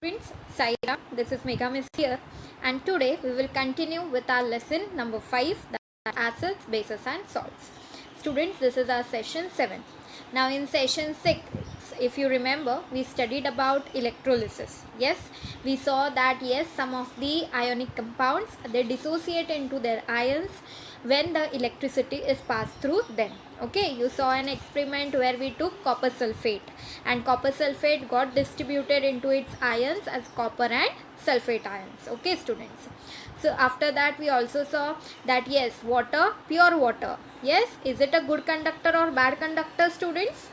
Students, Saira, this is Megha Miss here, and today we will continue with our lesson number 5, that are acids, bases and salts. Students, this is our session 7. Now in session 6, if you remember, we studied about electrolysis. Yes, we saw that yes, some of the ionic compounds, they dissociate into their ions when the electricity is passed through them. Okay, you saw an experiment where we took copper sulfate, and copper sulfate got distributed into its ions as copper and sulfate ions. Okay, students. So after that we also saw that yes, water, pure water, yes, is it a good conductor or bad conductor, students?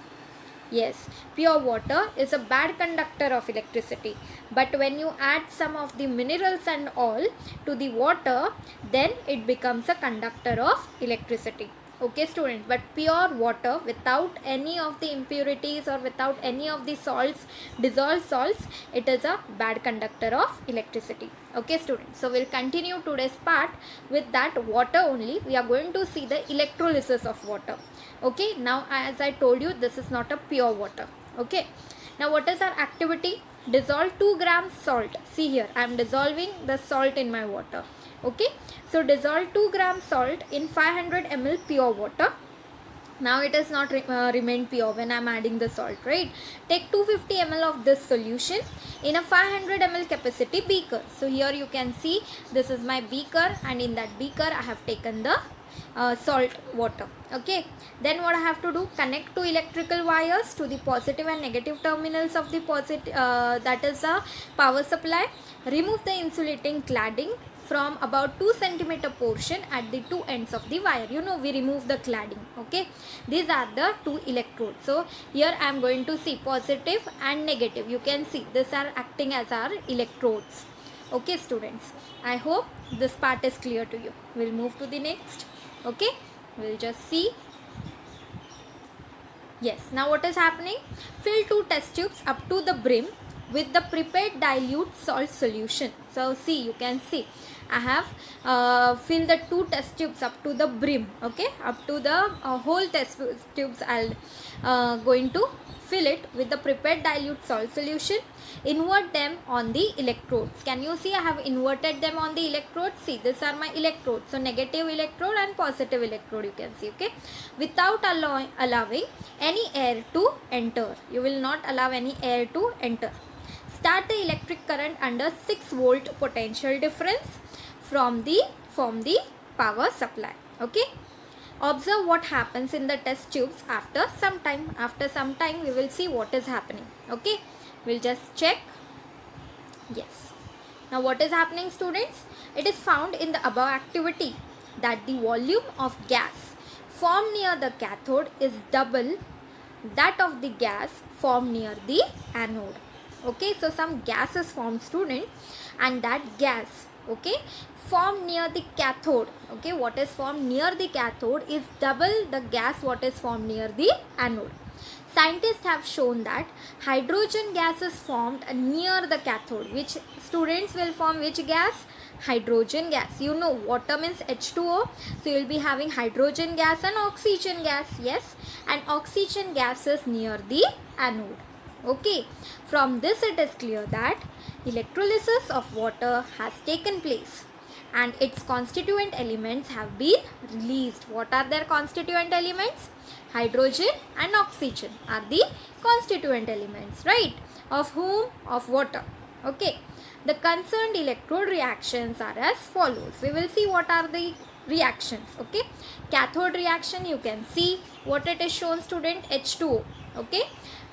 Yes, pure water is a bad conductor of electricity, but when you add some of the minerals and all to the water, then it becomes a conductor of electricity. Okay, students, but pure water without any of the impurities or without any of the salts, dissolved salts, it is a bad conductor of electricity. Okay, students, so we'll continue today's part with that water only. We are going to see the electrolysis of water. Okay, now as I told you, this is not a pure water. Okay, now what is our activity? Dissolve 2 grams salt. See here, I am dissolving the salt in my water. Okay, so dissolve 2 grams salt in 500 ml pure water. Now it has not remained pure when I am adding the salt, right? Take 250 ml of this solution in a 500 ml capacity beaker. So here you can see this is my beaker, and in that beaker I have taken the salt water. Okay, then what I have to do, connect two electrical wires to the positive and negative terminals of the that is a power supply. Remove the insulating cladding from about 2 centimeter portion at the two ends of the wire. You know, we remove the cladding. Okay, these are the two electrodes. So here I am going to see positive and negative. You can see these are acting as our electrodes. Okay, students, I hope this part is clear to you. We'll move to the next. Okay, we'll just see. Yes, now what is happening? Fill 2 test tubes up to the brim with the prepared dilute salt solution. So see, you can see I have filled the 2 test tubes up to the brim. Okay, up to the whole test tubes I'll going to fill it with the prepared dilute salt solution. Invert them on the electrodes. Can you see I have inverted them on the electrodes? See, these are my electrodes. So negative electrode and positive electrode, you can see. Okay, without allowing any air to enter. You will not allow any air to enter. Start the electric current under 6 volt potential difference from the power supply. Okay, observe what happens in the test tubes after some time. After some time we will see what is happening. Okay, we'll just check. Yes, now what is happening, students? It is found in the above activity that the volume of gas formed near the cathode is double that of the gas formed near the anode. Okay, so some gas is formed, student, and that gas, okay, formed near the cathode. Okay, what is formed near the cathode is double the gas what is formed near the anode. Scientists have shown that hydrogen gas is formed near the cathode. Which students will form which gas? Hydrogen gas. You know, water means H2O, so you will be having hydrogen gas and oxygen gas. Yes, and oxygen gas is near the anode. Okay, from this it is clear that electrolysis of water has taken place and its constituent elements have been released. What are their constituent elements? Hydrogen and oxygen are the constituent elements, right? Of whom? Of water. Okay, the concerned electrode reactions are as follows. We will see what are the reactions. Okay, cathode reaction, you can see what it is shown, student, H2O. Okay,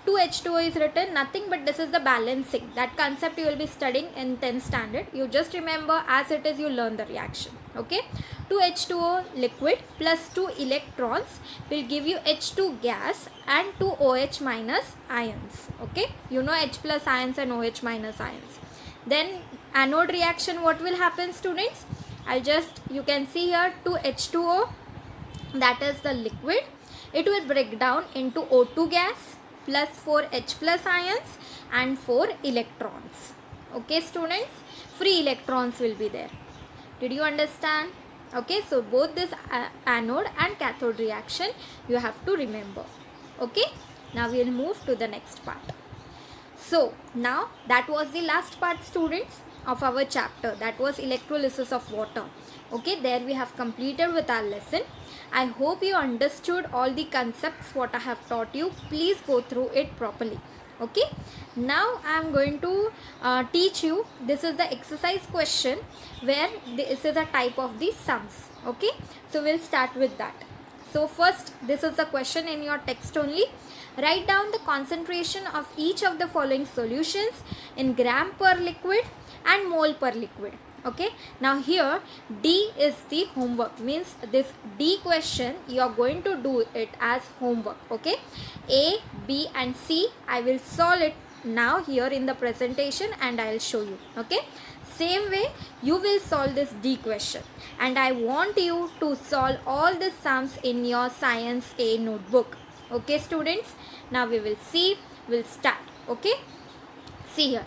2H2O is written, nothing but this is the balancing. That concept you will be studying in 10th standard. You just remember as it is, you learn the reaction. Okay, 2H2O liquid plus 2 electrons will give you H2 gas and 2 OH minus ions. Okay, you know H plus ions and OH minus ions. Then anode reaction, what will happen, students? You can see here 2H2O, that is the liquid. It will break down into O2 gas plus 4 H plus ions and 4 electrons. Okay, students, free electrons will be there. Did you understand? Okay, so both this anode and cathode reaction you have to remember. Okay, now we will move to the next part. So now that was the last part, students, of our chapter, that was electrolysis of water. Okay, there we have completed with our lesson. I hope you understood all the concepts what I have taught you. Please go through it properly. Okay, now I am going to teach you, this is the exercise question where this is a type of the sums. Okay, so we'll start with that. So first, this is the question in your text only. Write down the concentration of each of the following solutions in gram per liquid and mole per liquid. Okay, now here D is the homework, means this D question you are going to do it as homework. Okay, A, B and C I will solve it now here in the presentation and I will show you. Okay, same way you will solve this D question, and I want you to solve all the sums in your science A notebook. Okay students, now we will see, we'll start. Okay, see here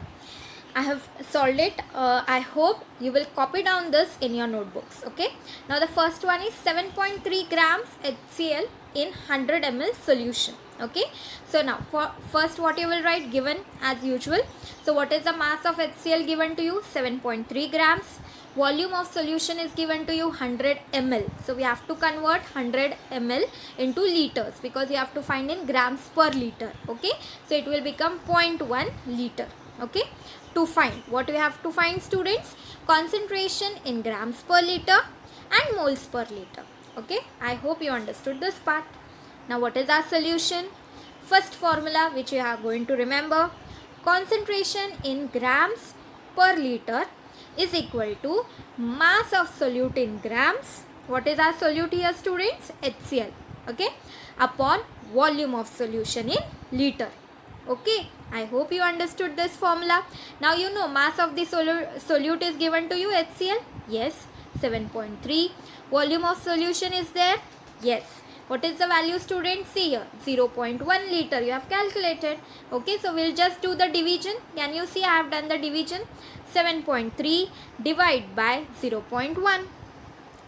I have solved it. I hope you will copy down this in your notebooks. Okay, now the first one is 7.3 grams HCl in 100 ml solution. Okay, so now for first what you will write, given as usual. So what is the mass of HCl given to you? 7.3 grams. Volume of solution is given to you 100 ml. So we have to convert 100 ml into liters because you have to find in grams per liter. Okay, so it will become 0.1 liter. Okay, to find what we have to find, students, concentration in grams per liter and moles per liter. Okay, I hope you understood this part. Now what is our solution? First formula which you are going to remember, concentration in grams per liter is equal to mass of solute in grams. What is our solute here, students? HCl. Okay, upon volume of solution in liter. Okay, I hope you understood this formula. Now you know mass of the solute is given to you HCl. Yes, 7.3. Volume of solution is there. Yes. What is the value, students? See here, 0.1 liter you have calculated. Okay, so we'll just do the division. Can you see I have done the division? 7.3 divided by 0.1.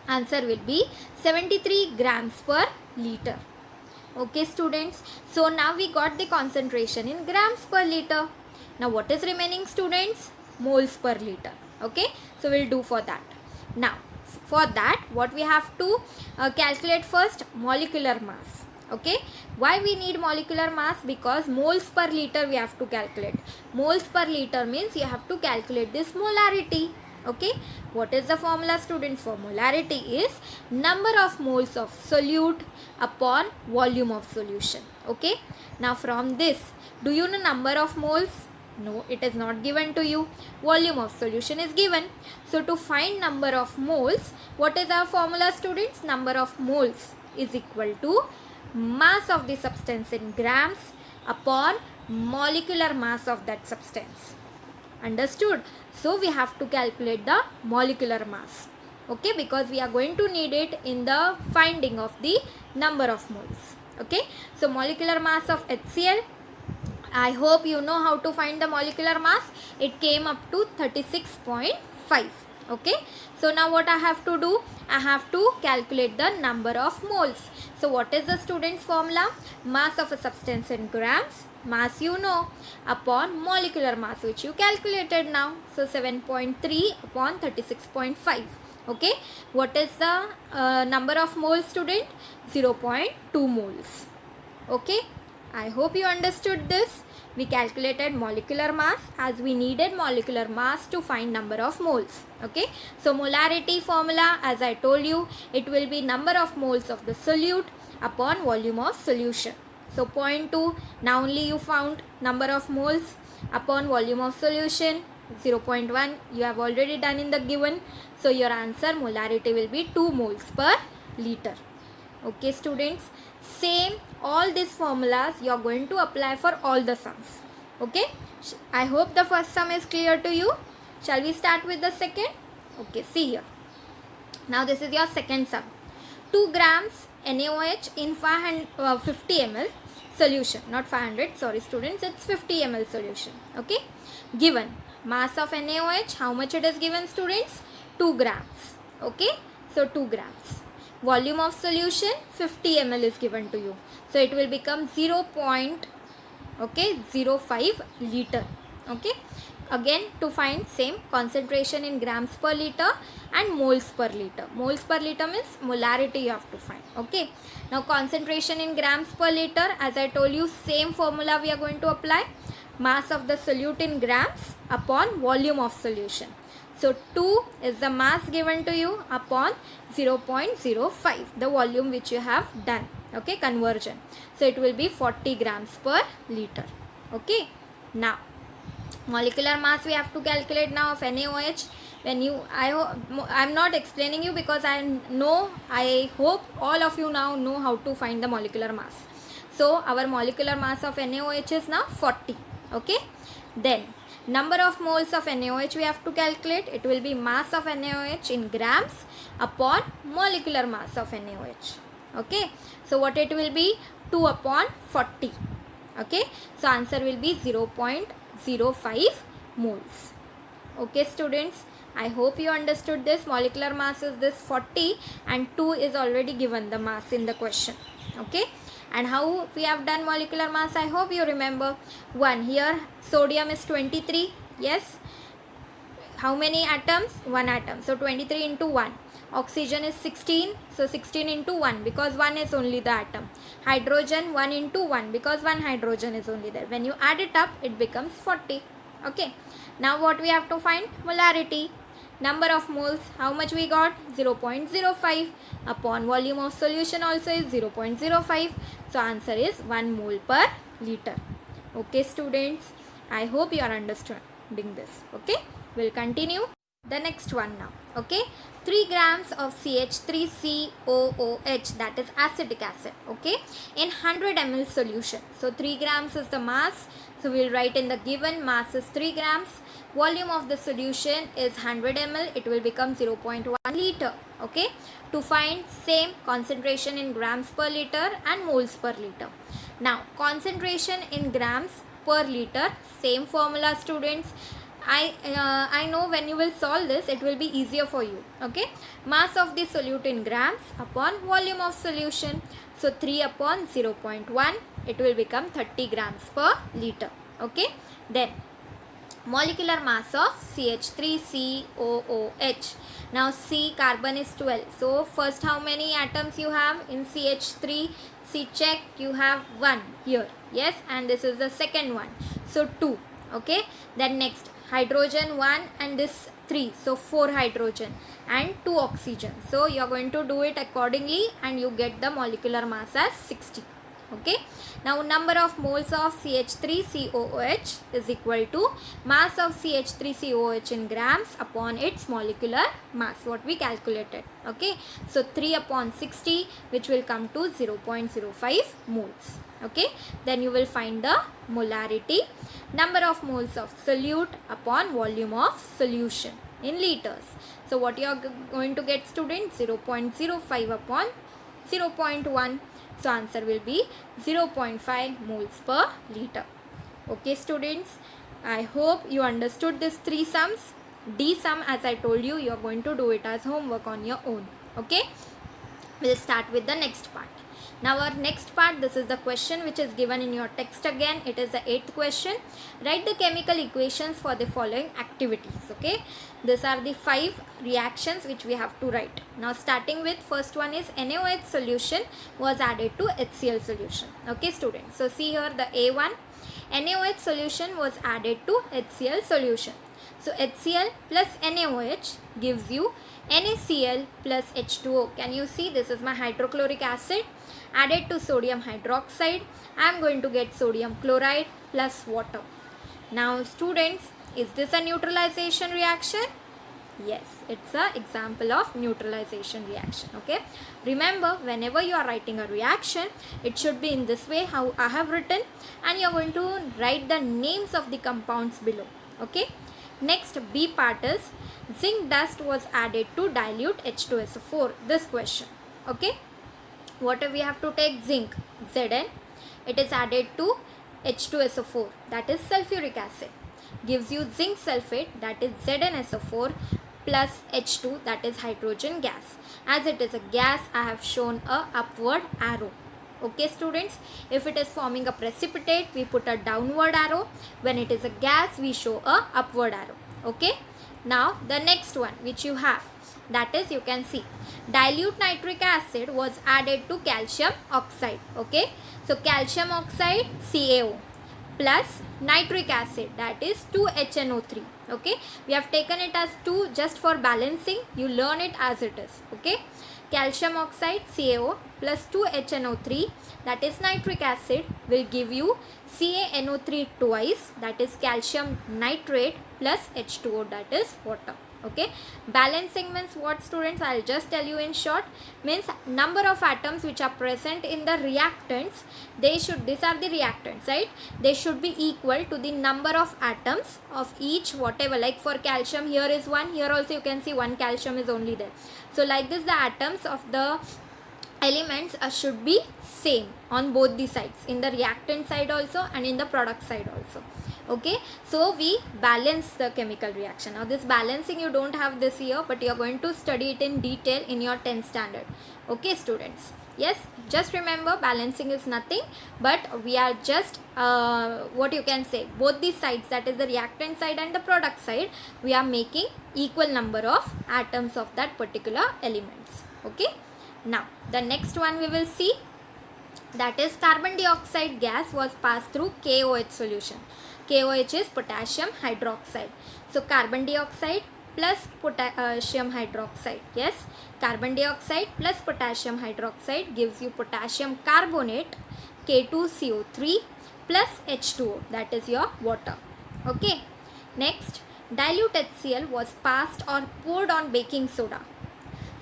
Answer will be 73 grams per liter. Okay students, so now we got the concentration in grams per liter. Now what is remaining, students? Moles per liter. Okay, so we'll do for that. Now for that what we have to calculate first, molecular mass. Okay, why we need molecular mass? Because moles per liter we have to calculate. Moles per liter means you have to calculate this molarity. Okay, what is the formula, students, for molarity? Is number of moles of solute upon volume of solution. Okay, now from this, do you know number of moles? No, it is not given to you. Volume of solution is given. So to find number of moles, what is our formula, students? Number of moles is equal to mass of the substance in grams upon molecular mass of that substance. Understood? So we have to calculate the molecular mass. Okay, because we are going to need it in the finding of the number of moles. Okay, so molecular mass of HCl, I hope you know how to find the molecular mass. It came up to 36.5. Okay, so now what I have to do? I have to calculate the number of moles. So what is the student's formula? Mass of a substance in grams, mass you know, upon molecular mass which you calculated now. So 7.3 upon 36.5. Okay, what is the number of moles, student? 0.2 moles. Okay, I hope you understood this. We calculated molecular mass as we needed molecular mass to find number of moles. Okay, so molarity formula, as I told you, it will be number of moles of the solute upon volume of solution. So 0.2, now only you found number of moles upon volume of solution. 0.1 you have already done in the given. So your answer molarity will be 2 moles per liter. Okay students, same all these formulas you are going to apply for all the sums. Okay, I hope the first sum is clear to you. Shall we start with the second? Okay, see here. Now this is your second sum. 2 grams NaOH in 50 ml solution, not 500, sorry students, it's 50 ml solution. Okay, given mass of NaOH, how much it is given, students? 2 grams. Okay, so 2 grams. Volume of solution 50 ml is given to you, so it will become 0.2 okay, 0.5 liter. Okay, again to find same concentration in grams per liter and moles per liter. Moles per liter means molarity you have to find. Okay, now concentration in grams per liter, as I told you, same formula we are going to apply. Mass of the solute in grams upon volume of solution. So 2 is the mass given to you upon 0.05, the volume which you have done. Okay, conversion. So it will be 40 grams per liter. Okay, now molecular mass we have to calculate now of NaOH. When you, I'm not explaining you because I hope all of you now know how to find the molecular mass. So our molecular mass of NaOH is now 40. Okay, then number of moles of NaOH we have to calculate. It will be mass of NaOH in grams upon molecular mass of NaOH. Okay, so what it will be? 2 upon 40. Okay, so answer will be 0.05 moles. Okay students, I hope you understood this. Molecular mass is this 40 and 2 is already given the mass in the question. Okay, and how we have done molecular mass, I hope you remember. 1 here, sodium is 23. Yes, how many atoms? 1 atom, so 23 into 1. Oxygen is 16, so 16 into 1 because 1 is only the atom. Hydrogen 1 into 1 because 1 hydrogen is only there. When you add it up, it becomes 40. Okay, now what we have to find? Molarity. Number of moles, how much we got? 0.05 upon volume of solution also is 0.05. So answer is 1 mole per liter. Okay students, I hope you are understanding this. Okay, we'll continue the next one now. Okay, 3 grams of CH3COOH, that is acetic acid, okay, in 100 ml solution. So 3 grams is the mass, so we'll write in the given mass is 3 grams. Volume of the solution is 100 ml, it will become 0.1 liter. Okay, to find same concentration in grams per liter and moles per liter. Now concentration in grams per liter, same formula students. I know when you will solve this, it will be easier for you. Okay, mass of the solute in grams upon volume of solution. So 3 upon 0.1, it will become 30 grams per liter. Okay, then molecular mass of CH3COOH. Now C, carbon is 12. So first, how many atoms you have in CH3? C, check, you have 1 here. Yes, and this is the second one. So 2. Okay, then next hydrogen 1 and this 3, so 4 hydrogen and 2 oxygen. So you are going to do it accordingly and you get the molecular mass as 60. Okay, now number of moles of CH3COOH is equal to mass of CH3COOH in grams upon its molecular mass, what we calculated. Okay, so 3 upon 60, which will come to 0.05 moles. Okay, then you will find the molarity, number of moles of solute upon volume of solution in liters. So what you are going to get students? 0.05 upon 0.1. So answer will be 0.5 moles per liter. Okay students, I hope you understood these 3 sums. D sum, as I told you, you are going to do it as homework on your own. Okay, we'll start with the next part. Now our next part, this is the question which is given in your text again. It is the 8th question. Write the chemical equations for the following activities. Okay, these are the 5 reactions which we have to write. Now starting with first one is NaOH solution was added to HCl solution. Okay students, so see here the A1, NaOH solution was added to HCl solution. So HCl plus NaOH gives you NaCl plus H2O. Can you see, this is my hydrochloric acid added to sodium hydroxide. I am going to get sodium chloride plus water. Now students, is this a neutralization reaction? Yes, it's an example of neutralization reaction. Okay, remember, whenever you are writing a reaction, it should be in this way how I have written, and you are going to write the names of the compounds below. Okay, next B part is zinc dust was added to dilute H2SO4. This question. Okay, what we have to take? Zinc, Zn, it is added to H2SO4, that is sulfuric acid, gives you zinc sulfate, that is ZnSO4 plus H2, that is hydrogen gas. As it is a gas, I have shown a upward arrow. Okay students, if it is forming a precipitate, we put a downward arrow. When it is a gas, we show a upward arrow. Okay, now the next one which you have, that is, you can see dilute nitric acid was added to calcium oxide. Okay, so calcium oxide CaO plus nitric acid, that is 2HNO3. Okay, we have taken it as 2 just for balancing. You learn it as it is. Okay, calcium oxide CaO plus 2HNO3, that is nitric acid, will give you CaNO3 twice, that is calcium nitrate, plus H2O, that is water. Okay, balancing means what students? I'll just tell you in short. Means number of atoms which are present in the reactants, they should, these are the reactants, right? They should be equal to the number of atoms of each whatever. Like for calcium, here is 1, here also you can see 1 calcium is only there. So like this, the atoms of the elements should be same on both the sides, in the reactant side also and in the product side also. Okay, so we balance the chemical reaction. Now this balancing you don't have this year, but you are going to study it in detail in your 10th standard. Okay students, yes, just remember balancing is nothing but we are just what you can say, both these sides, that is the reactant side and the product side, we are making equal number of atoms of that particular elements. Okay, now the next one we will see, that is carbon dioxide gas was passed through KOH solution. KOH is potassium hydroxide. So carbon dioxide plus potassium hydroxide. Yes, carbon dioxide plus potassium hydroxide gives you potassium carbonate, K2CO3 plus H2O, that is your water. Okay, next dilute HCl was passed or poured on baking soda.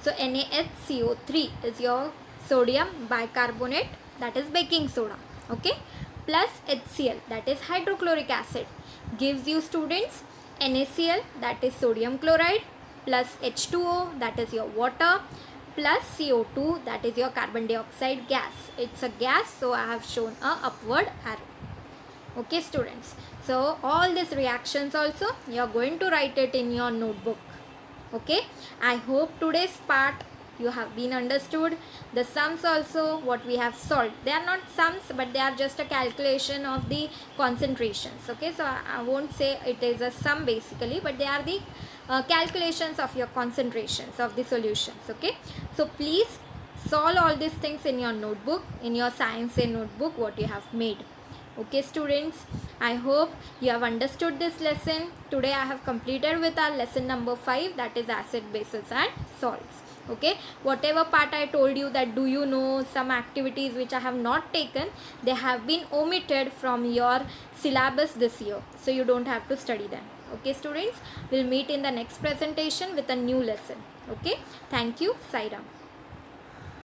So NaHCO3 is your sodium bicarbonate, that is baking soda. Okay, plus HCl, that is hydrochloric acid, gives you students NaCl, that is sodium chloride, plus H2O, that is your water, plus CO2, that is your carbon dioxide gas. It's a gas, so I have shown a upward arrow. Okay students, so all these reactions also you are going to write it in your notebook. Okay, I hope today's part you have been understood. The sums also what we have solved, they are not sums but they are just a calculation of the concentrations. Okay, so I won't say it is a sum basically, but they are the calculations of your concentrations of the solutions. Okay, so please solve all these things in your notebook, in your science notebook what you have made. Okay students, I hope you have understood this lesson. Today I have completed with our lesson number 5, that is acid, bases and salts. Okay, whatever part I told you, that do you know, some activities which I have not taken, they have been omitted from your syllabus this year, so you don't have to study them. Okay students, we'll meet in the next presentation with a new lesson. Okay, thank you. Sai Ram.